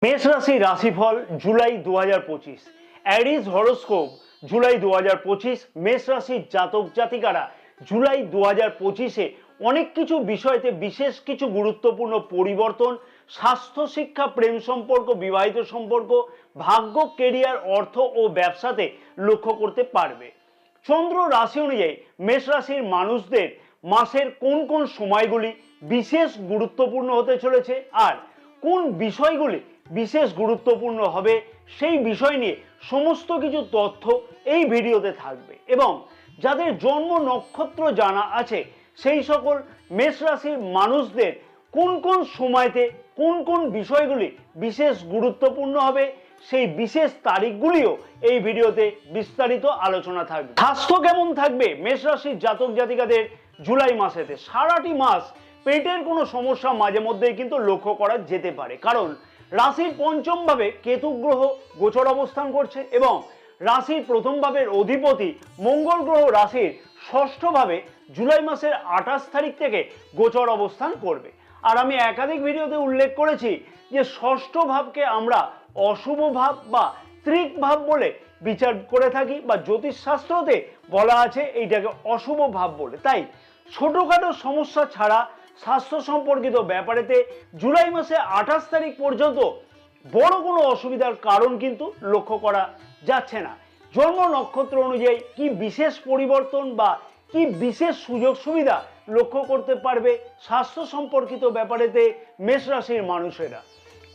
মেষ রাশি রাশিফল জুলাই 2025 অ্যারিজ হরোস্কোপ জুলাই 2025 মেষ রাশির জাতক জাতিকারা জুলাই 2025-এ অনেক কিছু বিষয়তে বিশেষ কিছু গুরুত্বপূর্ণ পরিবর্তন, স্বাস্থ্য, শিক্ষা, প্রেম সম্পর্ক, বিবাহিত সম্পর্ক, ভাগ্য, কেরিয়ার, অর্থ ও ব্যবসাতে লক্ষ্য করতে পারবে। চন্দ্র রাশি অনুযায়ী মেষ রাশির মানুষদের মাসের কোন কোন সময়গুলি বিশেষ গুরুত্বপূর্ণ হতে চলেছে আর কোন বিষয়গুলি বিশেষ গুরুত্বপূর্ণ হবে সেই বিষয় নিয়ে সমস্ত কিছু তথ্য এই ভিডিওতে থাকবে। এবং যাদের জন্ম নক্ষত্র জানা আছে সেই সকল মেষ রাশির মানুষদের কোন কোন সময়তে কোন কোন বিষয়গুলি বিশেষ গুরুত্বপূর্ণ হবে সেই বিশেষ তারিখগুলিও এই ভিডিওতে বিস্তারিত আলোচনা থাকবে। স্বাস্থ্য কেমন থাকবে মেষ রাশির জাতক জাতিকাদের জুলাই মাসেতে? সারাটি মাস পেটের কোনো সমস্যা মাঝে মধ্যেই কিন্তু লক্ষ্য করা যেতে পারে, কারণ রাশির পঞ্চম ভাবে কেতু গ্রহ গোচর অবস্থান করছে এবং রাশির প্রথম ভাবের অধিপতি মঙ্গল গ্রহ রাশির ষষ্ঠ ভাবে জুলাই মাসের 28 তারিখ থেকে গোচর অবস্থান করবে। আর আমি একাধিক ভিডিওতে উল্লেখ করেছি যে ষষ্ঠ ভাবকে আমরা অশুভ ভাব বা ত্রিক ভাব বলে বিচার করে থাকি, বা জ্যোতিষশাস্ত্রতে বলা আছে এইটাকে অশুভ ভাব বলে। তাই ছোটখাটো সমস্যা ছাড়া স্বাস্থ্য সম্পর্কিত ব্যাপারেতে জুলাই মাসে 28 তারিখ পর্যন্ত বড় কোনো অসুবিধার কারণ কিন্তু লক্ষ্য করা যাচ্ছে না। জন্ম নক্ষত্র অনুযায়ী কি বিশেষ পরিবর্তন বা কি বিশেষ সুযোগ সুবিধা লক্ষ্য করতে পারবে স্বাস্থ্য সম্পর্কিত ব্যাপারেতে মেষ রাশির মানুষেরা?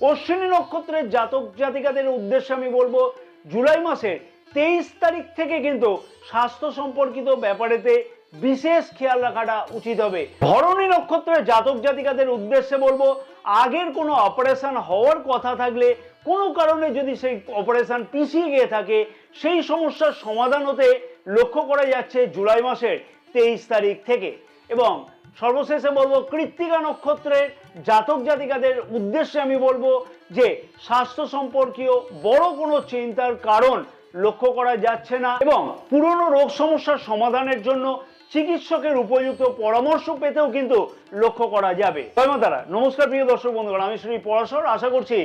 অশ্বিনী নক্ষত্রের জাতক জাতিকাদের উদ্দেশ্যে আমি বলবো জুলাই মাসের 23 তারিখ থেকে কিন্তু স্বাস্থ্য সম্পর্কিত ব্যাপারেতে বিশেষ খেয়াল রাখাটা উচিত হবে। ভরণী নক্ষত্রের জাতক জাতিকাদের উদ্দেশ্যে বলবো আগের কোনো অপারেশন হওয়ার কথা থাকলে কোনো কারণে যদি সেই অপারেশন পিছিয়ে গিয়ে থাকে সেই সমস্যার সমাধান হতে লক্ষ্য করা যাচ্ছে জুলাই মাসের 23 তারিখ থেকে। এবং সর্বশেষে বলবো কৃত্তিকা নক্ষত্রের জাতক জাতিকাদের উদ্দেশ্যে আমি বলবো যে স্বাস্থ্য সম্পর্কীয় বড় কোনো চিন্তার কারণ লক্ষ্য করা যাচ্ছে না এবং পুরনো রোগ সমস্যার সমাধানের জন্য চিকিৎসকের উপযুক্ত পরামর্শ পেতেও কিন্তু লক্ষ্য করা যাবে। জয় মা তারা। নমস্কার প্রিয় দর্শক বন্ধুগণ, আমি শ্রী পরাশর। আশা করছি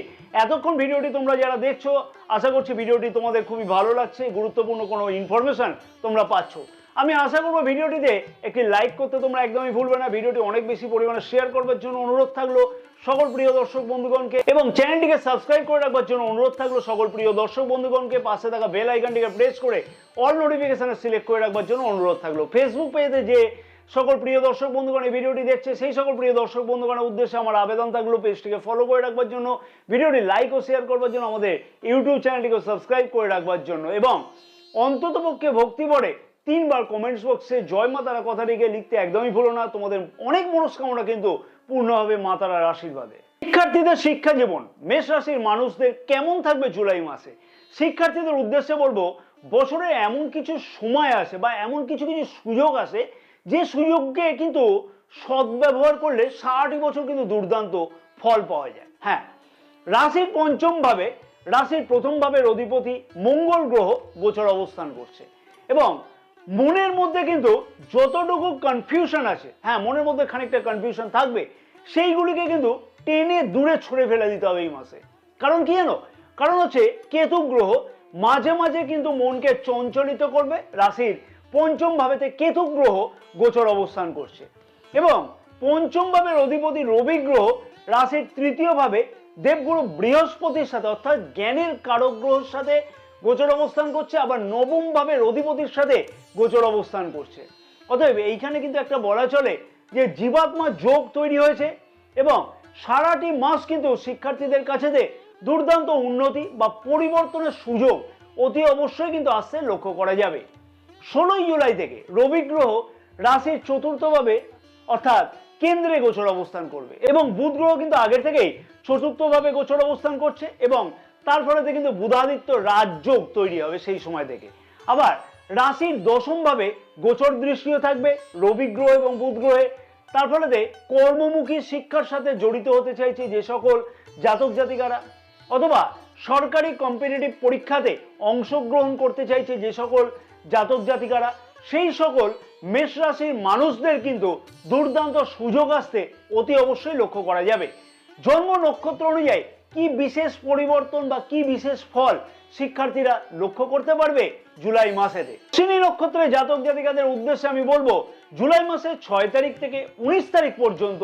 এতক্ষণ ভিডিওটি তোমরা যারা দেখছো, আশা করছি ভিডিওটি তোমাদের খুবই ভালো লাগছে, গুরুত্বপূর্ণ কোনো ইনফরমেশন তোমরা পাচ্ছ। আমি আশা করবো ভিডিওটিতে একটি লাইক করতে তোমরা একদমই ভুলবে না। ভিডিওটি অনেক বেশি পরিমাণে শেয়ার করবার জন্য অনুরোধ থাকলো সকল প্রিয় দর্শক বন্ধুগণকে, এবং চ্যানেলটিকে সাবস্ক্রাইব করে রাখবার জন্য অনুরোধ থাকলো সকল প্রিয় দর্শক বন্ধুগণকে। পাশে থাকা বেল আইকনটিকে প্রেস করে অল নোটিফিকেশনে সিলেক্ট করে রাখবার জন্য অনুরোধ থাকলো। ফেসবুক পেজে যে সকল প্রিয় দর্শক বন্ধুগণ এই ভিডিওটি দেখছে সেই সকল প্রিয় দর্শক বন্ধুগণের উদ্দেশ্যে আমার আবেদন থাকলো পেজটিকে ফলো করে রাখবার জন্য, ভিডিওটি লাইক ও শেয়ার করবার জন্য, আমাদের ইউটিউব চ্যানেলটিকে সাবস্ক্রাইব করে রাখবার জন্য, এবং অন্ততপক্ষে ভক্তি ভরে 3 বার কমেন্টস বক্সে জয় মা তারা কথাটিকে লিখতে একদমই ভুলো না। তোমাদের অনেক মনস্কামনা কিন্তু পূর্ণ হবে মা তারার আশীর্বাদে। শিক্ষার্থীদের শিক্ষা জীবন মেষ রাশির মানুষদের কেমন থাকবে জুলাই মাসে? শিক্ষার্থীদের উদ্দেশ্যে বলবো বছরে এমন কিছু সময় আসে বা এমন কিছু কিছু সুযোগ আসে যে সুযোগকে কিন্তু সদ্ব্যবহার করলে সারাটি বছর কিন্তু দুর্দান্ত ফল পাওয়া যায়। হ্যাঁ, রাশির পঞ্চম ভাবে রাশির প্রথম ভাবের অধিপতি মঙ্গল গ্রহ গোচর অবস্থান করছে এবং মনের মধ্যে কিন্তু যতটুকু কনফিউশন আছে, হ্যাঁ মনের মধ্যে খানিকটা কনফিউশন থাকবে, সেইগুলিকে কিন্তু টেনে দূরে ছুঁড়ে ফেলে দিতে হবে এই মাসে। কারণ কি জানো? কারণ হচ্ছে কেতু গ্রহ মাঝে মাঝে কিন্তু মনকে চঞ্চলিত করবে। রাশির পঞ্চম ভাবেতে কেতু গ্রহ গোচর অবস্থান করছে এবং পঞ্চম ভাবের অধিপতি রবি গ্রহ রাশির তৃতীয় ভাবে দেবগুরু বৃহস্পতির সাথে অর্থাৎ জ্ঞানের কারক গ্রহের সাথে গোচর অবস্থান করছে, আবার নবম ভাবের অধিপতির সাথে গোচর অবস্থান করছে। অতএব এইখানে কিন্তু একটা বলা চলে যে জীবাত্মা যোগ তৈরি হয়েছে এবং সারাটি মাস কিন্তু শিক্ষার্থীদের কাছে দুর্দান্ত উন্নতি বা পরিবর্তনের সুযোগ অতি অবশ্যই কিন্তু আসতে লক্ষ্য করা যাবে। 16 জুলাই থেকে রবি গ্রহ রাশির চতুর্থ ভাবে অর্থাৎ কেন্দ্রে গোচর অবস্থান করবে এবং বুধ গ্রহ কিন্তু আগের থেকেই চতুর্থ ভাবে গোচর অবস্থান করছে এবং তার ফলে কিন্তু বুধাদিত্য রাজযোগ তৈরি হবে সেই সময় থেকে। আবার রাশির দশম ভাবে গোচর দৃষ্টিও থাকবে রবি গ্রহ এবং বুধ গ্রহে। তার ফলে কর্মমুখী শিক্ষার সাথে জড়িত হতে চাইছে যে সকল জাতক জাতিকারা, অথবা সরকারি কম্পিটিটিভ পরীক্ষাতে অংশগ্রহণ করতে চাইছে যে সকল জাতক জাতিকারা, সেই সকল মেষ রাশির মানুষদের কিন্তু দুর্দান্ত সুযোগ আসতে অতি অবশ্যই লক্ষ্য করা যাবে। জন্ম নক্ষত্র অনুযায়ী কি বিশেষ পরিবর্তন বা কি বিশেষ ফল শিক্ষার্থীরা লক্ষ্য করতে পারবে জুলাই মাসেতে। অশ্বিনী নক্ষত্রের জাতক জাতিকাদের উদ্দেশ্যে আমি বলবো, জুলাই মাসের 6 তারিখ থেকে 19 তারিখ পর্যন্ত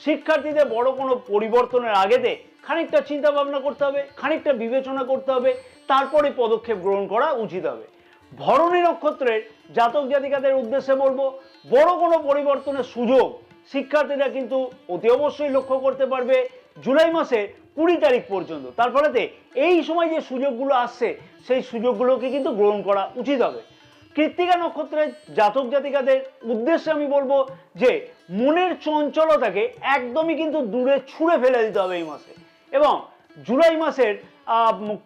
শিক্ষার্থীদের বড় কোনো পরিবর্তনের আগেতে খানিকটা চিন্তা ভাবনা করতে হবে, খানিকটা বিবেচনা করতে হবে, তারপরে পদক্ষেপ গ্রহণ করা উচিত হবে। ভরণী নক্ষত্রের জাতক জাতিকাদের উদ্দেশ্যে বলবো, বড় কোনো পরিবর্তনের সুযোগ শিক্ষার্থীরা কিন্তু অতি অবশ্যই লক্ষ্য করতে পারবে জুলাই মাসে 20 তারিখ পর্যন্ত। তার ফলেতে এই সময় যে সুযোগগুলো আসছে সেই সুযোগগুলোকে কিন্তু গ্রহণ করা উচিত হবে। কৃত্তিকা নক্ষত্রের জাতক জাতিকাদের উদ্দেশ্যে আমি বলবো যে মনের চঞ্চলতাকে একদমই কিন্তু দূরে ছুঁড়ে ফেলে দিতে হবে এই মাসে, এবং জুলাই মাসের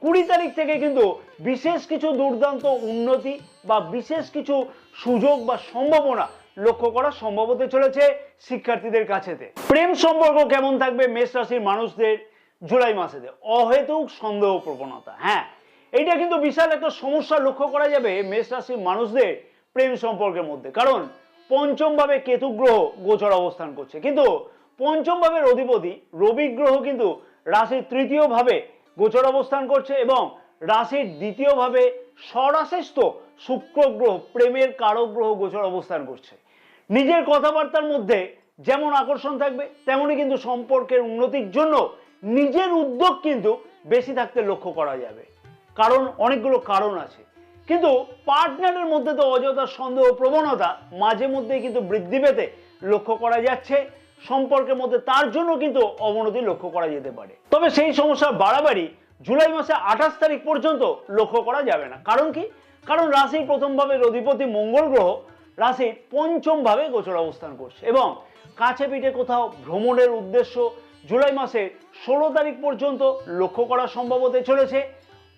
20 তারিখ থেকে কিন্তু বিশেষ কিছু দুর্দান্ত উন্নতি বা বিশেষ কিছু সুযোগ বা সম্ভাবনা লক্ষ্য করা সম্ভব হতে চলেছে শিক্ষার্থীদের কাছেতে। প্রেম সম্পর্ক কেমন থাকবে মেষ রাশির মানুষদের জুলাই মাসেতে? অহেতুক সন্দেহ প্রবণতা, হ্যাঁ, এইটা কিন্তু বিশাল একটা সমস্যা লক্ষ্য করা যাবে মেষ রাশির মানুষদের প্রেম সম্পর্কের মধ্যে। কারণ পঞ্চম ভাবে কেতু গ্রহ গোচর অবস্থান করছে, কিন্তু পঞ্চম ভাবের অধিপতি রবি গ্রহ কিন্তু রাশির 3য় ভাবে গোচর অবস্থান করছে, এবং রাশির 2য় ভাবে স্বরাশিস্থ শুক্র গ্রহ প্রেমের কারক গ্রহ গোচর অবস্থান করছে। নিজের কথাবার্তার মধ্যে যেমন আকর্ষণ থাকবে, তেমনি কিন্তু সম্পর্কের উন্নতির জন্য নিজের উদ্যোগ কিন্তু বেশি থাকতে লক্ষ্য করা যাবে। কারণ অনেকগুলো কারণ আছে, কিন্তু পার্টনারের মধ্যে তো অযথা সন্দেহ প্রবণতা মাঝে মধ্যে কিন্তু বৃদ্ধি পেতে লক্ষ্য করা যাচ্ছে। সম্পর্কের মধ্যে তার জন্য কিন্তু অবনতি লক্ষ্য করা যেতে পারে। তবে সেই সমস্যা বাড়াবাড়ি জুলাই মাসে 28 তারিখ পর্যন্ত লক্ষ্য করা যাবে না। কারণ কি? কারণ রাশির প্রথম ভাবের অধিপতি মঙ্গল গ্রহ রাশির পঞ্চম ভাবে গোচর অবস্থান করছে, এবং কাছে পিঠে কোথাও ভ্রমণের উদ্দেশ্য জুলাই মাসে 16 তারিখ পর্যন্ত লক্ষ্য করা সম্ভব হতে চলেছে।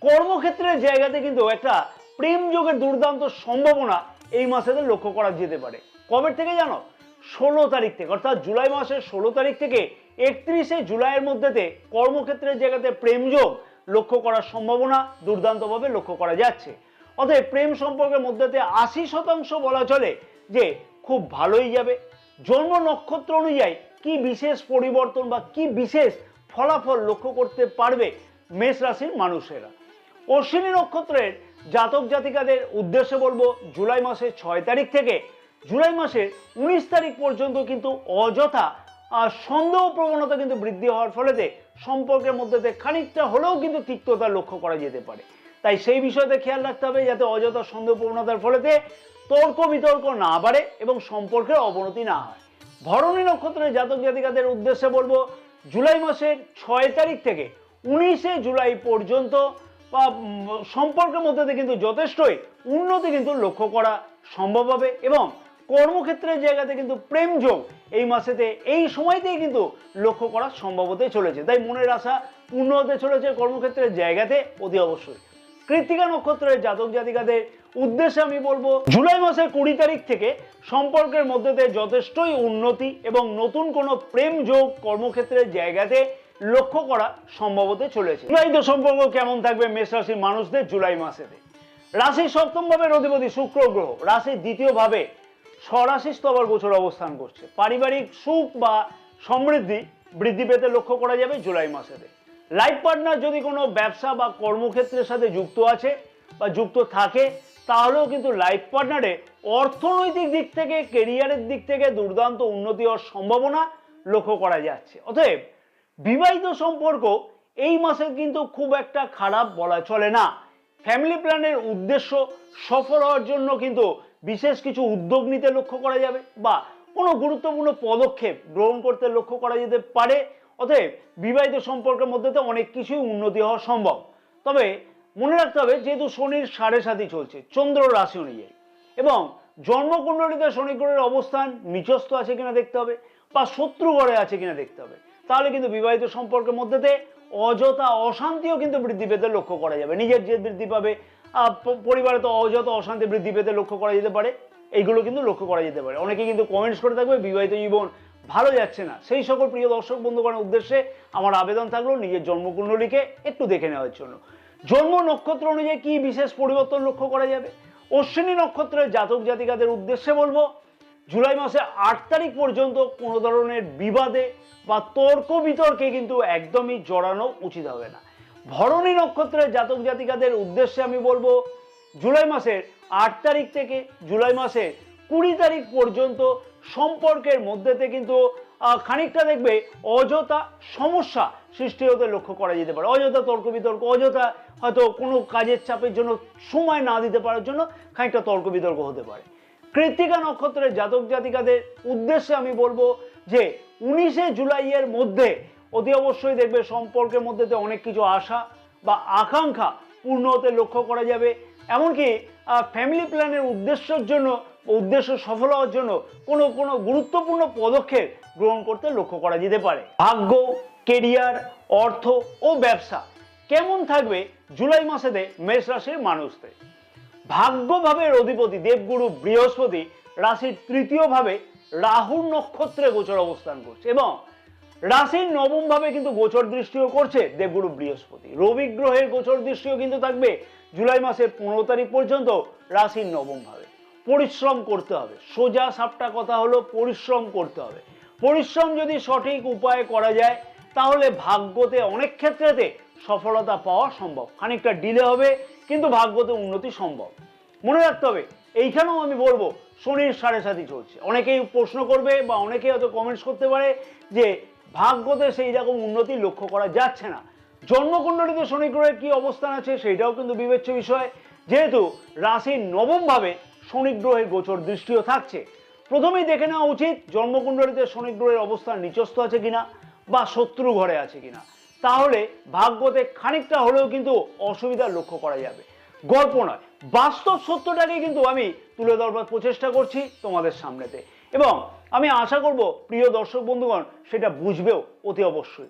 কর্মক্ষেত্রের জায়গাতে কিন্তু একটা প্রেম যোগের দুর্দান্ত সম্ভাবনা এই মাসেতে লক্ষ্য করা যেতে পারে। কবে থেকে জানো? 16 তারিখ থেকে, অর্থাৎ জুলাই মাসের 16 তারিখ থেকে 31শে জুলাইয়ের মধ্যেতে কর্মক্ষেত্রের জায়গাতে প্রেম যোগ লক্ষ্য করার সম্ভাবনা দুর্দান্তভাবে লক্ষ্য করা যাচ্ছে। অতএব প্রেম সম্পর্কের মধ্যেতে 80% বলা চলে যে খুব ভালোই যাবে। জন্ম নক্ষত্র অনুযায়ী কি বিশেষ পরিবর্তন বা কি বিশেষ ফলাফল লক্ষ্য করতে পারবে মেষ রাশির মানুষেরা? অশ্বিনী নক্ষত্রের জাতক জাতিকাদের উদ্দেশ্যে বলবো, জুলাই মাসের 6 তারিখ থেকে জুলাই মাসের 19 তারিখ পর্যন্ত কিন্তু অযথা সন্দেহ প্রবণতা কিন্তু বৃদ্ধি হওয়ার ফলেতে সম্পর্কের মধ্যে খানিকটা হলেও কিন্তু তিক্ততা লক্ষ্য করা যেতে পারে। তাই সেই বিষয়তে খেয়াল রাখতে হবে যাতে অযথা সন্দেহ প্রবণতার ফলেতে তর্ক বিতর্ক না বাড়ে এবং সম্পর্কের অবনতি না হয়। ভরণী নক্ষত্রের জাতক জাতিকাদের উদ্দেশ্যে বলবো, জুলাই মাসের 6 তারিখ থেকে 19শে জুলাই পর্যন্ত সম্পর্কের মধ্যে কিন্তু যথেষ্টই উন্নতি কিন্তু লক্ষ্য করা সম্ভব হবে, এবং কর্মক্ষেত্রের জায়গাতে কিন্তু প্রেম যোগ এই মাসেতে এই সময়তেই কিন্তু লক্ষ্য করা সম্ভব হতে চলেছে। তাই মনের আশা পূর্ণ হতে চলেছে কর্মক্ষেত্রের জায়গাতে অতি অবশ্যই। কৃত্তিকা নক্ষত্রের জাতক জাতিকাদের উদ্দেশ্যে আমি বলবো, জুলাই মাসের 20 তারিখ থেকে সম্পর্কের মধ্যে যথেষ্টই উন্নতি এবং নতুন কোনো প্রেম যোগ কর্মক্ষেত্রের জায়গাতে লক্ষ্য করা সম্ভব হতে চলেছে। বিবাহিত সম্পর্ক কেমন থাকবে মেষ রাশির মানুষদের জুলাই মাসেতে? রাশির 7ম ভাবের অধিপতি শুক্র গ্রহ রাশির 2য় ভাবে স্বরাশিস্থ আবার গোচর অবস্থান করছে। পারিবারিক সুখ বা সমৃদ্ধি বৃদ্ধি পেতে লক্ষ্য করা যাবে জুলাই মাসেতে। লাইফ পার্টনার যদি কোনো ব্যবসা বা কর্মক্ষেত্রের সাথে যুক্ত আছে বা যুক্ত থাকে, তাহলেও কিন্তু লাইফ পার্টনারের অর্থনৈতিক দিক থেকে কেরিয়ারের দিক থেকে দুর্দান্ত উন্নতি হওয়ার সম্ভাবনা লক্ষ্য করা যাচ্ছে। অতএব বিবাহিত সম্পর্ক এই মাসে কিন্তু খুব একটা খারাপ বলা চলে না। ফ্যামিলি প্ল্যানের উদ্দেশ্য সফল হওয়ার জন্য কিন্তু বিশেষ কিছু উদ্যোগ নিতে লক্ষ্য করা যাবে বা কোনো গুরুত্বপূর্ণ পদক্ষেপ গ্রহণ করতে লক্ষ্য করা যেতে পারে। অতএব বিবাহিত সম্পর্কের মধ্যে তো অনেক কিছুই উন্নতি হওয়া সম্ভব। তবে মনে রাখতে হবে, যেহেতু শনির 7.5 চলছে চন্দ্র রাশি অনুযায়ী, এবং জন্মকুণ্ডলিতে শনি গ্রহের অবস্থান নিচস্থ আছে কিনা দেখতে হবে বা শত্রু ঘরে আছে কিনা দেখতে হবে, তাহলে কিন্তু বিবাহিত সম্পর্কের মধ্যে অযথা অশান্তিও কিন্তু বৃদ্ধি পেতে লক্ষ্য করা যাবে। নিজের জেদ বৃদ্ধি পাবে, পরিবারে তো অযথা অশান্তি বৃদ্ধি পেতে লক্ষ্য করা যেতে পারে। এইগুলো কিন্তু লক্ষ্য করা যেতে পারে। অনেকে কিন্তু কমেন্টস করে থাকবে বিবাহিত জীবন ভালো যাচ্ছে না। সেই সকল প্রিয় দর্শক বন্ধুগণের উদ্দেশ্যে আমার আবেদন থাকলো নিজের জন্মকুণ্ডলীকে একটু দেখে নেওয়ার জন্য। জন্ম নক্ষত্র অনুযায়ী কি বিশেষ পরিবর্তন লক্ষ্য করা যাবে? অশ্বিনী নক্ষত্রের জাতক জাতিকাদের উদ্দেশ্যে বলবো, জুলাই মাসে 8 তারিখ পর্যন্ত কোনো ধরনের বিবাদে বা তর্ক বিতর্কে কিন্তু একদমই জড়ানো উচিত হবে না। ভরণী নক্ষত্রের জাতক জাতিকাদের উদ্দেশ্যে আমি বলবো, জুলাই মাসের 8 তারিখ থেকে জুলাই মাসের 20 তারিখ পর্যন্ত সম্পর্কের মধ্যেতে কিন্তু খানিকটা দেখবে অযথা সমস্যা সৃষ্টি হতে লক্ষ্য করা যেতে পারে। অযথা তর্ক বিতর্ক, অযথা হয়তো কোনো কাজের চাপের জন্য সময় না দিতে পারার জন্য খানিকটা তর্ক বিতর্ক হতে পারে। কৃত্তিকা নক্ষত্রের জাতক জাতিকাদের উদ্দেশ্যে আমি বলবো যে 19শে জুলাইয়ের মধ্যে অতি অবশ্যই দেখবে সম্পর্কের মধ্যে অনেক কিছু আশা বা আকাঙ্ক্ষা পূর্ণ হতে লক্ষ্য করা যাবে। এমনকি ফ্যামিলি প্ল্যানের উদ্দেশ্য সফল হওয়ার জন্য কোনো গুরুত্বপূর্ণ পদক্ষেপ গ্রহণ করতে লক্ষ্য করা যেতে পারে। ভাগ্য, কেরিয়ার, অর্থ ও ব্যবসা কেমন থাকবে জুলাই মাসেতে মেষ রাশির মানুষদের? ভাগ্যভাবের অধিপতি দেবগুরু বৃহস্পতি রাশির 3য় ভাবে রাহুর নক্ষত্রে গোচর অবস্থান করছে এবং রাশির 9ম ভাবে কিন্তু গোচর দৃষ্টিও করছে দেবগুরু বৃহস্পতি। রবি গ্রহের গোচর দৃষ্টিও কিন্তু থাকবে জুলাই মাসের 15 তারিখ পর্যন্ত রাশির 9ম ভাবে। পরিশ্রম করতে হবে, সোজা সাপটা কথা হলো পরিশ্রম করতে হবে। পরিশ্রম যদি সঠিক উপায়ে করা যায় তাহলে ভাগ্যতে অনেক ক্ষেত্রেতে সফলতা পাওয়া সম্ভব। খানিকটা ডিলে হবে কিন্তু ভাগ্যতে উন্নতি সম্ভব। মনে রাখতে হবে, এইখানেও আমি বলবো শনির 7.5 চলছে। অনেকেই প্রশ্ন করবে বা অনেকেই হয়তো কমেন্টস করতে পারে যে ভাগ্যতে সেই রকম উন্নতি লক্ষ্য করা যাচ্ছে না। জন্মকুণ্ডলীতে শনি গ্রহের কি অবস্থান আছে সেটাও কিন্তু বিবেচ্য বিষয়, যেহেতু রাশির 9ম ভাবে শনি গ্রহের গোচর দৃষ্টিও থাকছে। প্রথমেই দেখে নেওয়া উচিত জন্মকুণ্ডলীতে শনি গ্রহের অবস্থান নিচস্থ আছে কিনা বা শত্রু ঘরে আছে কিনা, তাহলে ভাগ্যতে খানিকটা হলেও কিন্তু অসুবিধা লক্ষ্য করা যাবে। গল্প নয়, বাস্তব সত্যটাকে কিন্তু আমি তুলে ধরবার প্রচেষ্টা করছি তোমাদের সামনেতে এবং আমি আশা করব প্রিয় দর্শক বন্ধুগণ সেটা বুঝবেও অতি অবশ্যই।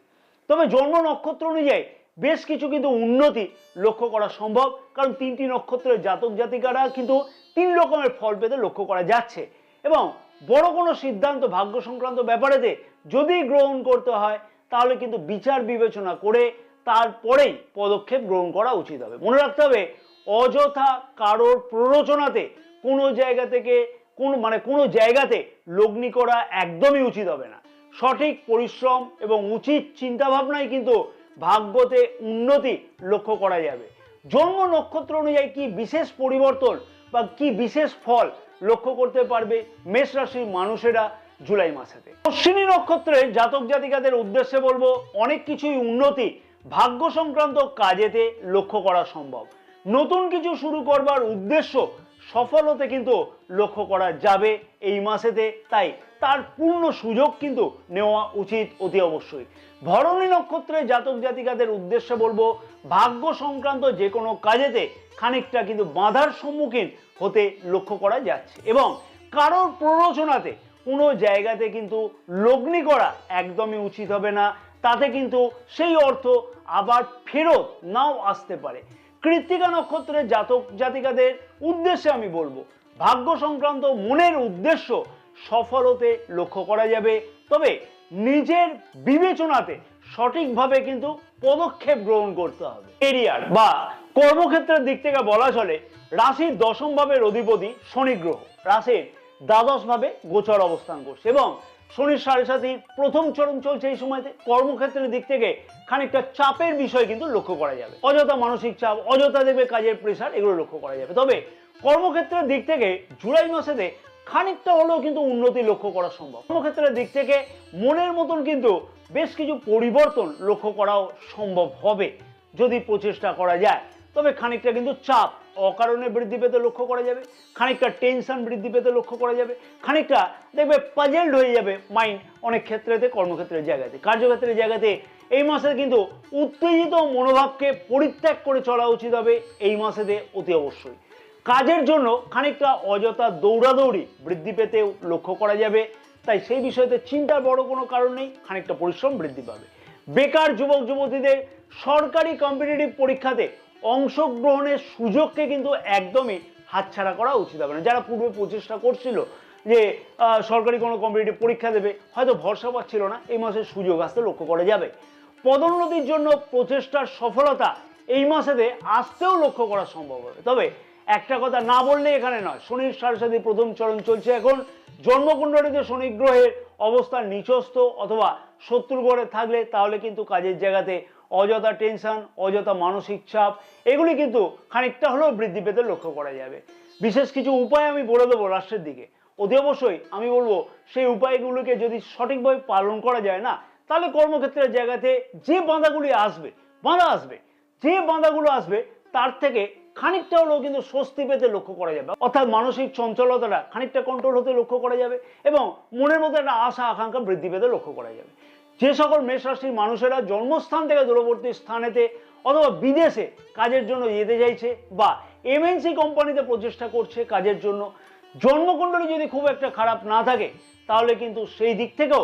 তবে জন্ম নক্ষত্র অনুযায়ী বেশ কিছু কিন্তু উন্নতি লক্ষ্য করা সম্ভব, কারণ 3টি নক্ষত্রের জাতক জাতিকারা কিন্তু 3 রকমের ফল পেতে লক্ষ্য করা যাচ্ছে এবং বড় কোনো সিদ্ধান্ত ভাগ্য সংক্রান্ত ব্যাপারেতে যদি গ্রহণ করতে হয় তাহলে কিন্তু বিচার বিবেচনা করে তারপরেই পদক্ষেপ গ্রহণ করা উচিত হবে। মনে রাখতে হবে, অযথা কারোর প্ররোচনাতে কোনো জায়গাতে লগ্নি করা একদমই উচিত হবে না। সঠিক পরিশ্রম এবং উচিত চিন্তা ভাবনাই কিন্তু ভাগ্যতে উন্নতি লক্ষ্য করা যাবে। জন্ম নক্ষত্র অনুযায়ী কি বিশেষ পরিবর্তন বা কি বিশেষ ফল লক্ষ্য করতে পারবে মেষ রাশির মানুষেরা জুলাই মাসেতে? অশ্বিনী নক্ষত্রের জাতক জাতিকাদের উদ্দেশ্যে বলবো, অনেক কিছুই উন্নতি ভাগ্য সংক্রান্ত কাজেতে লক্ষ্য করা সম্ভব। নতুন কিছু শুরু করবার উদ্দেশ্য সফল হতে কিন্তু লক্ষ্য করা যাবে এই মাসেতে, তাই তার পূর্ণ সুযোগ কিন্তু নেওয়া উচিত অতি অবশ্যই। ভরণী নক্ষত্রের জাতক জাতিকাদের উদ্দেশ্যে বলবো, ভাগ্য সংক্রান্ত যে কোনো কাজেতে খানিকটা কিন্তু বাধার সম্মুখীন হতে লক্ষ্য করা যাচ্ছে এবং কারোর প্ররোচনাতে কোনো জায়গাতে কিন্তু লগ্নি করা একদমই উচিত হবে না, তাতে কিন্তু সেই অর্থ আবার ফেরত নাও আসতে পারে। কৃত্তিকা নক্ষত্রের জাতক জাতিকাদের উদ্দেশ্যে আমি বলবো, ভাগ্য সংক্রান্ত মনের উদ্দেশ্য সফল হতে লক্ষ্য করা যাবে, তবে নিজের বিবেচনাতে সঠিকভাবে কিন্তু পদক্ষেপ গ্রহণ করতে হবে। কেরিয়ার বা কর্মক্ষেত্রের দিক থেকে বলা চলে, রাশির 10ম ভাবের অধিপতি শনি গ্রহ রাশির 12 ভাবে গোচর অবস্থান করছে এবং শনির 7.5 প্রথম চরণ চলছে। এই সময়তে কর্মক্ষেত্রের দিক থেকে খানিকটা চাপের বিষয় কিন্তু লক্ষ্য করা যাবে। অযথা মানসিক চাপ, অযথা দেখবে কাজের প্রেশার, এগুলো লক্ষ্য করা যাবে। তবে কর্মক্ষেত্রের দিক থেকে জুলাই মাসেতে খানিকটা হলেও কিন্তু উন্নতি লক্ষ্য করা সম্ভব। কর্মক্ষেত্রের দিক থেকে মনের মতন কিন্তু বেশ কিছু পরিবর্তন লক্ষ্য করাও সম্ভব হবে যদি প্রচেষ্টা করা যায়। তবে খানিকটা কিন্তু চাপ অকারণে বৃদ্ধি পেতে লক্ষ্য করা যাবে, খানিকটা টেনশন বৃদ্ধি পেতে লক্ষ্য করা যাবে, খানিকটা দেখবে পাজেলড হয়ে যাবে মাইন্ড অনেক ক্ষেত্রেতে। কর্মক্ষেত্রের জায়গাতে, কার্যক্ষেত্রের জায়গাতে এই মাসে কিন্তু উত্তেজিত মনোভাবকে পরিত্যাগ করে চলা উচিত হবে এই মাসেতে অতি অবশ্যই। কাজের জন্য খানিকটা অযথা দৌড়াদৌড়ি বৃদ্ধি পেতে লক্ষ্য করা যাবে, তাই সেই বিষয়তে চিন্তার বড় কোনো কারণ নেই, খানিকটা পরিশ্রম বৃদ্ধি পাবে। বেকার যুবক যুবতীদের সরকারি কম্পিটিটিভ পরীক্ষাতে অংশগ্রহণের সুযোগকে কিন্তু একদমই হাতছাড়া করা উচিত হবে না। যারা পূর্বে প্রচেষ্টা করছিল যে সরকারি কোনো কম্পিটিটিভ পরীক্ষা দেবে, হয়তো ভরসা পাচ্ছিল না, এই মাসে সুযোগ আসতে লক্ষ্য করা যাবে। পদোন্নতির জন্য প্রচেষ্টার সফলতা এই মাসেতে আসতেও লক্ষ্য করা সম্ভব হবে। তবে একটা কথা না বললে এখানে নয়, শনির 7.5 প্রথম চরণ চলছে এখন, জন্মকুণ্ডলীতে শনি গ্রহের অবস্থান নিচস্থ অথবা শত্রু ঘরে থাকলে তাহলে কিন্তু কাজের জায়গাতে অযথা টেনশন, অযথা মানসিক চাপ এগুলি কিন্তু খানিকটা হলেও বৃদ্ধি পেতে লক্ষ্য করা যাবে। বিশেষ কিছু উপায় আমি বলে দেবো লাস্টের দিকে, অতি অবশ্যই আমি বলবো সেই উপায়গুলোকে যদি সঠিকভাবে পালন করা যায় না, তাহলে কর্মক্ষেত্রের জায়গাতে যে বাধাগুলি আসবে, যে বাধাগুলো আসবে তার থেকে খানিকটা হলেও কিন্তু স্বস্তি পেতে লক্ষ্য করা যাবে, অর্থাৎ মানসিক চঞ্চলতাটা খানিকটা কন্ট্রোল হতে লক্ষ্য করা যাবে এবং মনের মধ্যে একটা আশা আকাঙ্ক্ষা বৃদ্ধি পেতে লক্ষ্য করা যাবে। যে সকল মেষ রাশির মানুষেরা জন্মস্থান থেকে দূরবর্তী স্থানেতে অথবা বিদেশে কাজের জন্য যেতে চাইছে বা এমএনসি কোম্পানিতে প্রচেষ্টা করছে কাজের জন্য, জন্মকুণ্ডলী যদি খুব একটা খারাপ না থাকে তাহলে কিন্তু সেই দিক থেকেও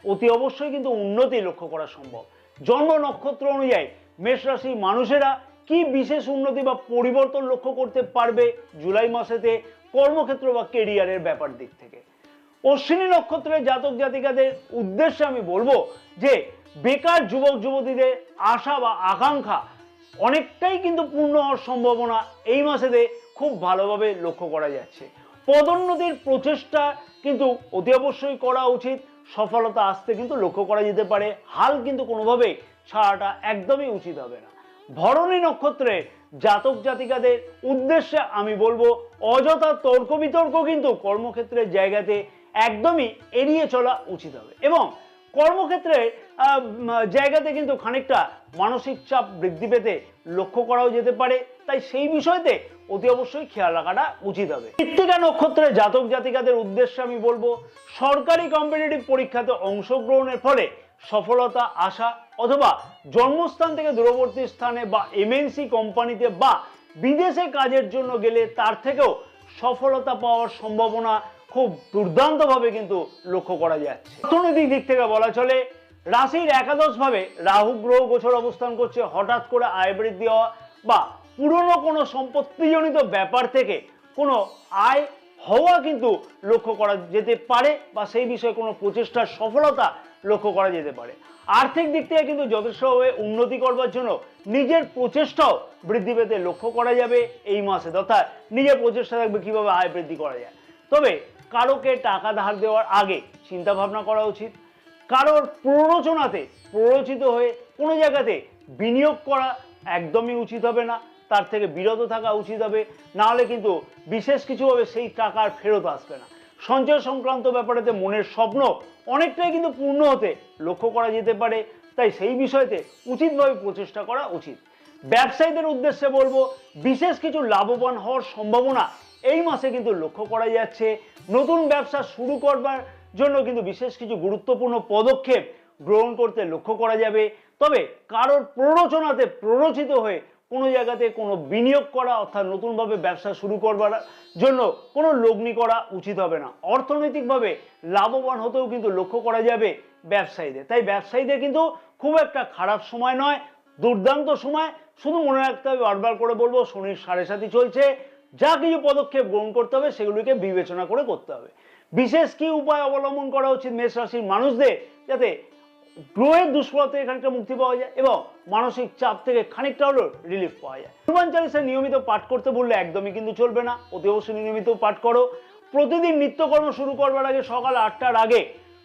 অতি অবশ্যই কিন্তু উন্নতি লক্ষ্য করা সম্ভব। জন্ম নক্ষত্র অনুযায়ী মেষ রাশির মানুষেরা কি বিশেষ উন্নতি বা পরিবর্তন লক্ষ্য করতে পারবে জুলাই মাসেতে কর্মক্ষেত্র বা কেরিয়ারের ব্যাপার দিক থেকে? অশ্বিনী নক্ষত্রের জাতক জাতিকাদের উদ্দেশ্যে আমি বলবো যে বেকার যুবক যুবতীদের আশা বা আকাঙ্ক্ষা অনেকটাই কিন্তু পূর্ণ হওয়ার সম্ভাবনা এই মাসেতে খুব ভালোভাবে লক্ষ্য করা যাচ্ছে। পদোন্নতির প্রচেষ্টা কিন্তু অতি অবশ্যই করা উচিত, সফলতা আসতে কিন্তু লক্ষ্য করা যেতে পারে, হাল কিন্তু কোনোভাবেই ছাড়াটা একদমই উচিত হবে না। ভরণী নক্ষত্রে জাতক জাতিকাদের উদ্দেশ্যে আমি বলবো অযথা তর্ক বিতর্ক কিন্তু কর্মক্ষেত্রের জায়গাতে একদমই এড়িয়ে চলা উচিত হবে এবং কর্মক্ষেত্রের জায়গাতে কিন্তু খানিকটা মানসিক চাপ বৃদ্ধি পেতে লক্ষ্য করাও যেতে পারে, তাই সেই বিষয়তে অতি অবশ্যই খেয়াল রাখাটা উচিত হবে। কৃত্তিকা নক্ষত্রের জাতক জাতিকাদের উদ্দেশ্যে আমি বলবো সরকারি কম্পিটিটিভ পরীক্ষাতে অংশগ্রহণের ফলে সফলতা আসা অথবা জন্মস্থান থেকে দূরবর্তী স্থানে বা এমএনসি কোম্পানিতে বা বিদেশে কাজের জন্য গেলে তার থেকেও সফলতা পাওয়ার সম্ভাবনা খুব দুর্দান্তভাবে কিন্তু লক্ষ্য করা যাচ্ছে। অর্থনৈতিক দিক থেকে বলা চলে রাশির একাদশ ভাবে রাহু গ্রহ গোচর অবস্থান করছে, হঠাৎ করে আয় বৃদ্ধি হওয়া বা পুরনো কোনো সম্পত্তিজনিত ব্যাপার থেকে কোনো আয় হওয়া কিন্তু লক্ষ্য করা যেতে পারে বা সেই বিষয়ে কোনো প্রচেষ্টার সফলতা লক্ষ্য করা যেতে পারে। আর্থিক দিক থেকে কিন্তু যথেষ্টভাবে উন্নতি করবার জন্য নিজের প্রচেষ্টাও বৃদ্ধি পেতে লক্ষ্য করা যাবে এই মাসে, অর্থাৎ নিজের প্রচেষ্টা থাকবে কিভাবে আয় বৃদ্ধি করা যায়। তবে কারোকে টাকা ধার দেওয়ার আগে চিন্তা ভাবনা করা উচিত, কারোর প্ররোচনাতে প্ররোচিত হয়ে কোনো জায়গাতে বিনিয়োগ করা একদমই উচিত হবে না, তার থেকে বিরত থাকা উচিত হবে, না হলে কিন্তু বিশেষ কিছুভাবে সেই টাকার ফেরত আসবে না। সঞ্চয় সংক্রান্ত ব্যাপারেতে মনের স্বপ্ন অনেকটাই কিন্তু পূর্ণ হতে লক্ষ্য করা যেতে পারে, তাই সেই বিষয়তে উচিতভাবে প্রচেষ্টা করা উচিত। ব্যবসায়ীদের উদ্দেশ্যে বলবো বিশেষ কিছু লাভবান হওয়ার সম্ভাবনা এই মাসে কিন্তু লক্ষ্য করা যাচ্ছে। নতুন ব্যবসা শুরু করবার জন্য কিন্তু বিশেষ কিছু গুরুত্বপূর্ণ পদক্ষেপ গ্রহণ করতে লক্ষ্য করা যাবে। তবে কারোর প্ররোচনাতে প্ররোচিত হয়ে কোনো জায়গাতে কোনো বিনিয়োগ করা অর্থাৎ নতুনভাবে ব্যবসা শুরু করবার জন্য কোনো লগ্নি করা উচিত হবে না। অর্থনৈতিকভাবে লাভবান হতেও কিন্তু লক্ষ্য করা যাবে ব্যবসায়ীদের, তাই ব্যবসায়ীদের কিন্তু খুব একটা খারাপ সময় নয়, দুর্দান্ত সময়। শুধু মনে রাখতে হবে, বারবার করে বলবো, শনির 7.5 চলছে, যা কিছু পদক্ষেপ গ্রহণ করতে হবে সেগুলিকে বিবেচনা করে করতে হবে। বিশেষ কি উপায় অবলম্বন করা উচিত মেষ রাশির মানুষদের যাতে গ্রহের দুষ্প্রভাব থেকে খানিকটা মুক্তি পাওয়া যায় এবং মানসিক চাপ থেকে খানিকটা হলেও রিলিফ পাওয়া যায়? হনুমান চালিসা নিয়মিত পাঠ করতে বললে একদমই কিন্তু চলবে না, অতি অবশ্যই নিয়মিত পাঠ করো। প্রতিদিন নিত্যকর্ম শুরু করবার আগে সকাল 8টার আগে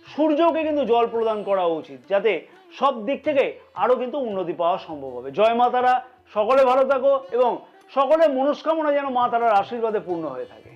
সূর্যকে কিন্তু জল প্রদান করা উচিত, যাতে সব দিক থেকে আরো কিন্তু উন্নতি পাওয়া সম্ভব হবে। জয় মা তারা, সকলে ভালো থাকো এবং সকলের মনস্কামনা যেন মা তারার আশীর্বাদে পূর্ণ হয়ে থাকে।